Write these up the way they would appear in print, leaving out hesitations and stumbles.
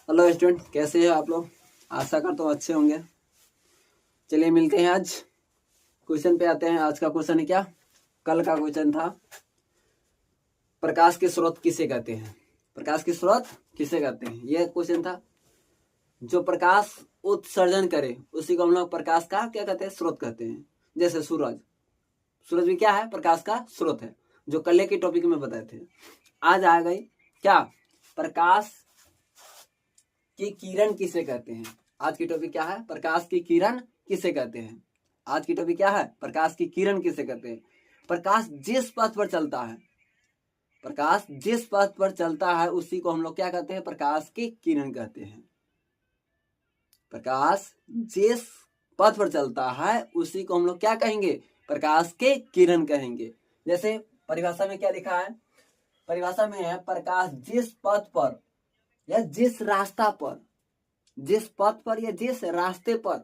Hello student, कैसे हैं आप लोग? आशा करता हूँ अच्छे होंगे। चलिए मिलते हैं आज। क्वेश्चन पे आते हैं। आज का क्वेश्चन है क्या? कल का क्वेश्चन था प्रकाश के स्रोत किसे कहते हैं। प्रकाश के स्रोत किसे कहते हैं, यह क्वेश्चन था। जो प्रकाश उत्सर्जन करे उसी को हम लोग प्रकाश का क्या कहते हैं, स्रोत कहते हैं। जैसे सूरज, सूरज भी क्या है, प्रकाश का स्रोत है, जो कल के टॉपिक में बताए थे। आज आ गई क्या, प्रकाश की किरण किसे कहते हैं। आज की टॉपिक क्या है, प्रकाश की किरण किसे कहते हैं। आज की टॉपिक क्या है, प्रकाश की किरण किसे कहते हैं। प्रकाश जिस पथ पर चलता है, प्रकाश जिस पथ पर चलता है उसी को हम लोग क्या कहते हैं, प्रकाश की किरण कहते हैं। प्रकाश जिस पथ पर चलता है उसी को हम लोग क्या कहेंगे, प्रकाश के किरण कहेंगे। जैसे परिभाषा में क्या लिखा है, परिभाषा में है प्रकाश जिस पथ पर या जिस रास्ता पर, जिस पथ पर या जिस रास्ते पर,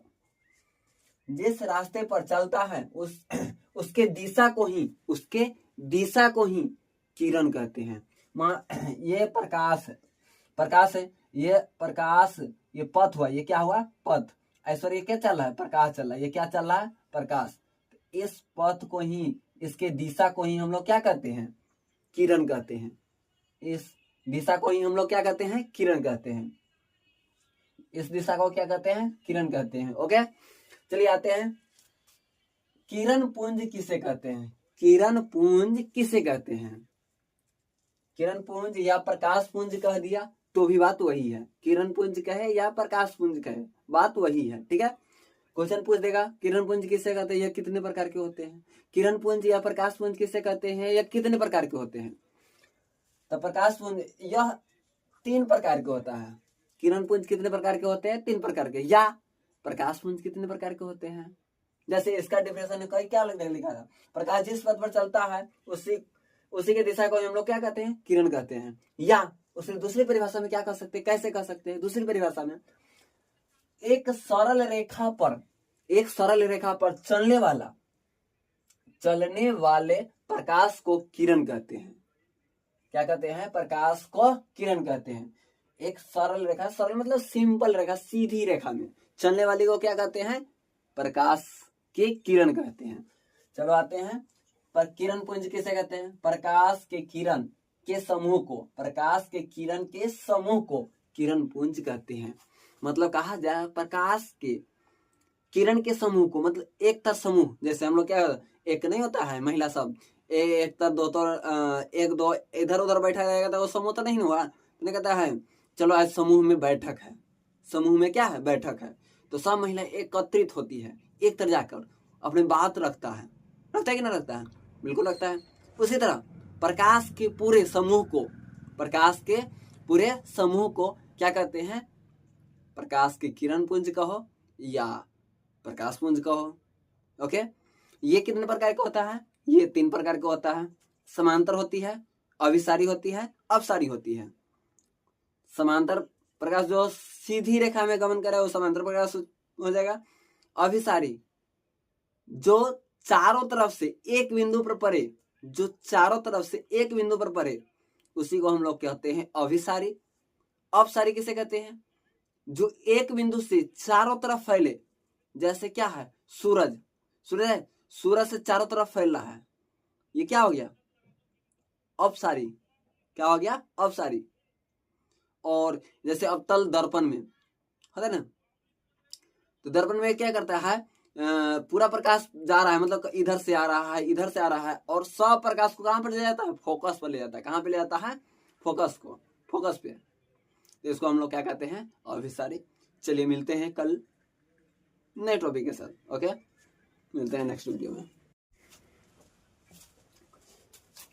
जिस रास्ते पर चलता है उसके दिशा को ही किरण कहते हैं। ये प्रकाश है, प्रकाश है, ये प्रकाश, ये पथ हुआ, ये क्या हुआ, पथ। ऐश्वर्य ये क्या चल रहा है, प्रकाश चल रहा है, ये क्या चल रहा है, प्रकाश। इस पथ को ही, इसके दिशा को ही हम लोग क्या कहते हैं, किरण कहते हैं। इस दिशा को ही हम लोग क्या कहते हैं, किरण कहते हैं। इस दिशा को क्या कहते हैं, किरण कहते हैं। ओके, चलिए आते हैं। किरण पुंज किसे कहते हैं, किरण पुंज किसे कहते हैं। किरण पुंज या प्रकाश पुंज कह दिया तो भी बात वही है। किरण पुंज कहे या प्रकाश पुंज कहे, बात वही है। ठीक है, क्वेश्चन पूछ देगा किरण पुंज किसे कहते हैं, यह कितने प्रकार के होते हैं। किरण पुंज या प्रकाश पुंज किसे कहते हैं, यह कितने प्रकार के होते हैं। तो प्रकाश पुंज यह 3 प्रकार के होता है। किरण पुंज कितने प्रकार के होते हैं, 3 प्रकार के। या प्रकाश पुंज कितने प्रकार के होते हैं। जैसे इसका डिफिनेशन है, क्या लिखा था, प्रकाश जिस पथ पर चलता है उसी के दिशा को हम लोग क्या कहते हैं, किरण कहते हैं। या उसे दूसरी परिभाषा में क्या कह सकते हैं, कैसे कह सकते हैं, दूसरी परिभाषा में एक सरल रेखा पर चलने वाले प्रकाश को किरण कहते हैं। क्या कहते हैं, प्रकाश को किरण कहते हैं। एक सरल रेखा, सरल मतलब सिंपल रेखा, सीधी रेखा में चलने वाली को क्या कहते हैं, प्रकाश की किरण कहते हैं। चलो आते हैं, पर किरण पुंज किसे कहते हैं, प्रकाश के किरण के समूह को, प्रकाश के किरण के समूह को किरण पुंज कहते हैं। मतलब कहा जाए प्रकाश के किरण के समूह को, मतलब एक तर समूह, जैसे हम लोग क्या, एक नहीं होता है महिला सब, एक तर दो तर, एक दो इधर उधर बैठा रहेगा तो वो समूह तो नहीं हुआ। तो कहता है चलो आज समूह में बैठक है, समूह में क्या है, बैठक है। तो सब महिला एकत्रित होती है, एक तरह जाकर अपनी बात रखता है कि ना रखता है, बिल्कुल रखता है। उसी तरह प्रकाश के पूरे समूह को, प्रकाश के पूरे समूह को क्या कहते हैं, प्रकाश की किरण पुंज कहो या प्रकाश पुंज कहो। ओके, ये कितने प्रकार का होता है, ये 3 प्रकार का होता है। समांतर होती है, अभिसारी होती है, अपसारी होती है। समांतर प्रकाश जो सीधी रेखा में गमन करे वो समांतर प्रकाश हो जाएगा। अभिसारी जो चारों तरफ से एक बिंदु पर पड़े, जो चारों तरफ से एक बिंदु पर पड़े उसी को हम लोग कहते हैं अभिसारी। अपसारी किसे कहते हैं, जो एक बिंदु से चारों तरफ फैले। जैसे क्या है, सूरज, सूरज है, सूरज से चारों तरफ फैल रहा है, ये क्या हो गया, अपसारी। क्या हो गया, अपसारी। और जैसे अवतल दर्पण में होता है ना, तो दर्पण में क्या करता है, पूरा प्रकाश जा रहा है, मतलब इधर से आ रहा है, इधर से आ रहा है, और सब प्रकाश को कहां पर ले जाता है, फोकस पर ले जाता है। कहां पे ले जाता है, फोकस को, फोकस पे। तो इसको हम लोग क्या कहते हैं, अभिसारी। चलिए मिलते हैं कल नए टॉपिक के साथ। ओके, मिलते हैं नेक्स्ट वीडियो में।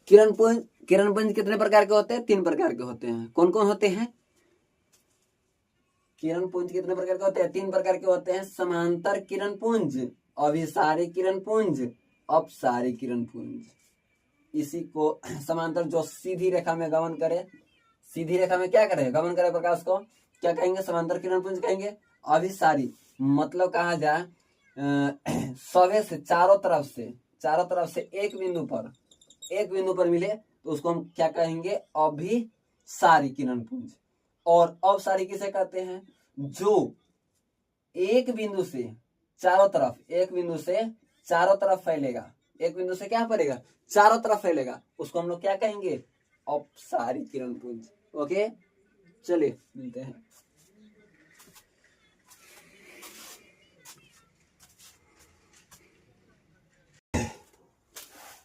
किरण पुंज कितने प्रकार के होते हैं, 3 प्रकार के होते हैं। कौन कौन होते हैं, किरण पुंज कितने प्रकार के होते हैं, 3 प्रकार के होते हैं। समांतर किरण पुंज, अभिसारी किरण पुंज, अपसारी किरण पुंज। इसी को समांतर जो सीधी रेखा में गमन करे, सीधी रेखा में क्या करे, गमन करे प्रकाश को, क्या कहेंगे, समांतर किरण पुंज कहेंगे। अभिसारी मतलब कहा जाए सवे से चारों तरफ से एक बिंदु पर मिले तो उसको हम क्या कहेंगे, अभिसारी किरण पुंज। और अपसारी किसे कहते हैं? जो एक बिंदु से चारों तरफ, एक बिंदु से चारों तरफ फैलेगा, एक बिंदु से क्या फैलेगा? चारों तरफ फैलेगा, उसको हम लोग क्या कहेंगे? अपसारी किरण पुंज। ओके, चलिए मिलते हैं।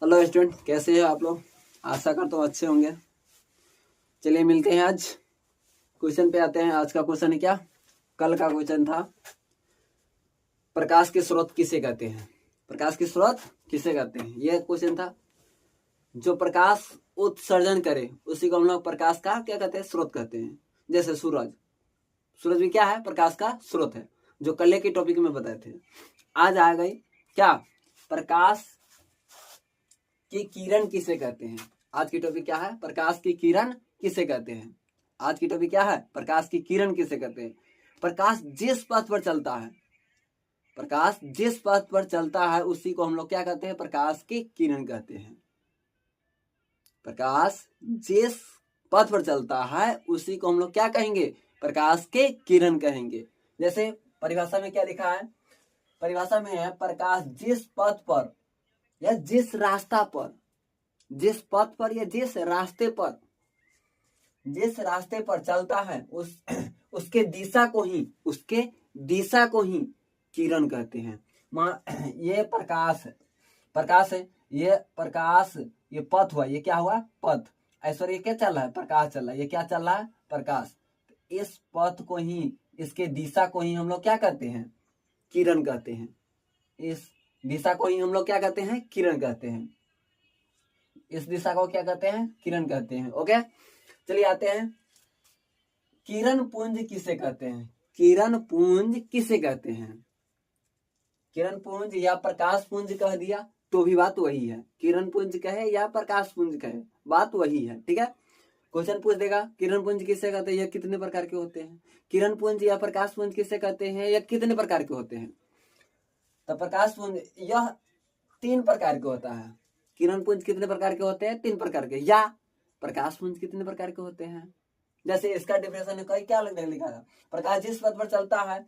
हेलो स्टूडेंट, कैसे हैं आप लोग? आशा करता हूँ अच्छे होंगे। चलिए मिलते हैं। आज क्वेश्चन पे आते हैं। आज का क्वेश्चन है क्या? कल का क्वेश्चन था प्रकाश के स्रोत किसे कहते हैं? प्रकाश के स्रोत किसे कहते हैं, यह क्वेश्चन था। जो प्रकाश उत्सर्जन करे उसी को हम लोग प्रकाश का क्या कहते हैं? स्रोत कहते हैं। जैसे सूरज, सूरज भी क्या है? प्रकाश का स्रोत है, जो कल के टॉपिक में बताए थे। आज आ गई क्या? प्रकाश की किरण किसे कहते हैं? आज की टॉपिक क्या है? प्रकाश की किरण किसे कहते हैं? आज की टॉपिक क्या है? प्रकाश की किरण किसे कहते हैं? प्रकाश जिस पथ पर चलता है, प्रकाश जिस पथ पर चलता है उसी को हम लोग क्या कहते हैं? प्रकाश की किरण कहते हैं। प्रकाश जिस पथ पर चलता है उसी को हम लोग क्या कहेंगे? प्रकाश के किरण कहेंगे। जैसे परिभाषा में क्या लिखा है? परिभाषा में है प्रकाश जिस पथ पर या जिस रास्ता पर, जिस पथ पर या जिस रास्ते पर, जिस रास्ते पर चलता है उसके दिशा को ही, उसके दिशा को ही किरण कहते हैं। ये प्रकाश है, प्रकाश है, ये प्रकाश, ये पथ हुआ, ये क्या हुआ? पथ। ऐश्वर्य क्या चल रहा है? प्रकाश चल रहा है। ये क्या चल रहा है? प्रकाश। इस पथ को ही, इसके दिशा को ही हम लोग क्या कहते हैं? किरण कहते हैं। इस दिशा को ही हम लोग क्या कहते हैं? किरण कहते हैं। इस दिशा को क्या कहते हैं? किरण कहते हैं। ओके, चलिए आते हैं। किरण पुंज किसे कहते हैं? किरण पुंज किसे कहते हैं? किरण पुंज या प्रकाश पुंज कह दिया तो भी बात वही है। किरण पुंज कहे या प्रकाश पुंज कहे, बात वही है। ठीक है, क्वेश्चन पूछ देगा किरण पुंज किसे कहते हैं या कितने प्रकार के होते हैं? किरण पुंज या प्रकाश पुंज किसे कहते हैं या कितने प्रकार के होते हैं? तो प्रकाश पुंज यह 3 प्रकार के होता है। किरण पुंज कितने प्रकार के होते हैं? 3 प्रकार के। या प्रकाश पुंज कितने प्रकार के होते हैं? जैसे इसका डिफिनेशन है, क्या लिखा था? प्रकाश जिस पथ पर चलता है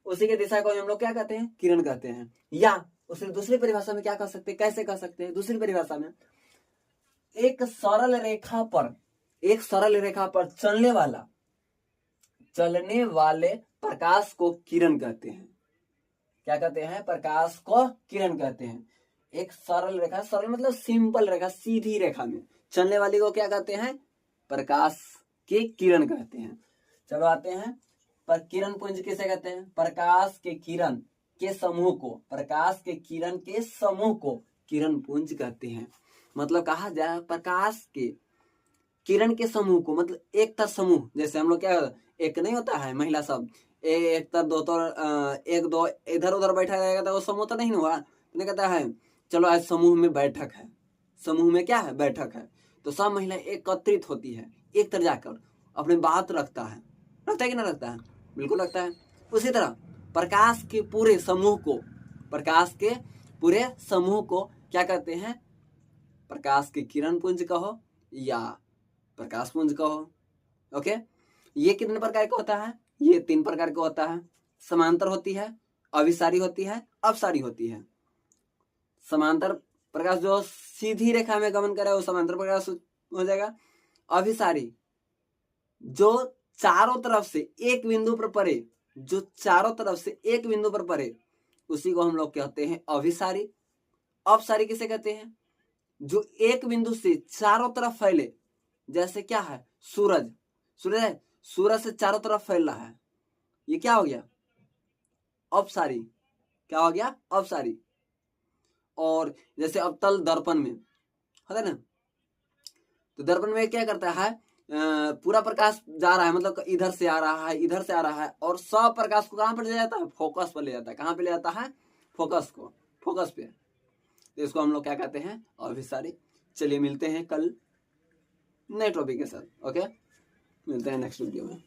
उसी के दिशा को हम लोग क्या कहते हैं? किरण कहते हैं। या उसे दूसरी परिभाषा में क्या कह सकते हैं? कैसे कह सकते हैं? दूसरी परिभाषा में एक सरल रेखा पर चलने वाले प्रकाश को किरण कहते हैं। क्या कहते हैं? प्रकाश को किरण कहते हैं। एक सरल रेखा, सरल मतलब सिंपल रेखा, सीधी रेखा में चलने वाली को क्या कहते हैं? प्रकाश की किरण कहते हैं। चलो आते हैं, पर किरण पुंज किसे कहते हैं? प्रकाश के किरण के समूह को, प्रकाश के किरण के समूह को किरण पुंज कहते हैं। मतलब कहा जाए प्रकाश के किरण के समूह को, मतलब एक तर समूह, जैसे हम लोग क्या, एक नहीं होता है महिला सब, एक तर दो तर, एक दो इधर उधर बैठा रहेगा तो वो समूह तो नहीं हुआ। तो कहता है चलो आज समूह में बैठक है, समूह में क्या है? बैठक है। तो सब महिला एकत्रित होती है, एक तरह जाकर अपनी बात रखता है कि ना रखता है? बिल्कुल रखता है। उसी तरह प्रकाश के पूरे समूह को, प्रकाश के पूरे समूह को क्या कहते हैं? प्रकाश के किरण पुंज कहो या प्रकाश पुंज कहो। ओके, ये कितने प्रकार का होता है? ये 3 प्रकार का होता है। समांतर होती है, अभिसारी होती है, अपसारी होती है। समांतर प्रकाश जो सीधी रेखा में गमन करे वो समांतर प्रकाश हो जाएगा। अभिसारी जो चारों तरफ से एक बिंदु पर पड़े, जो चारों तरफ से एक बिंदु पर पड़े उसी को हम लोग कहते हैं अभिसारी। अपसारी किसे कहते हैं? जो एक बिंदु से चारों तरफ फैले, जैसे क्या है? सूरज, सूरज है, सूरज से चारों तरफ फैल रहा है, ये क्या हो गया? अपसारी। क्या हो गया? अपसारी। और जैसे अवतल दर्पण में होता है ना, तो दर्पण में क्या करता है? पूरा प्रकाश जा रहा है, मतलब इधर से आ रहा है, इधर से आ रहा है, और सब प्रकाश को कहां पर ले जाता है? फोकस पर ले जाता है। कहां पे ले जाता है? फोकस को, फोकस पे। तो इसको हम लोग क्या कहते हैं? अभिसारी। चलिए मिलते हैं कल नए टॉपिक के साथ। ओके, मिलते हैं नेक्स्ट वीडियो में।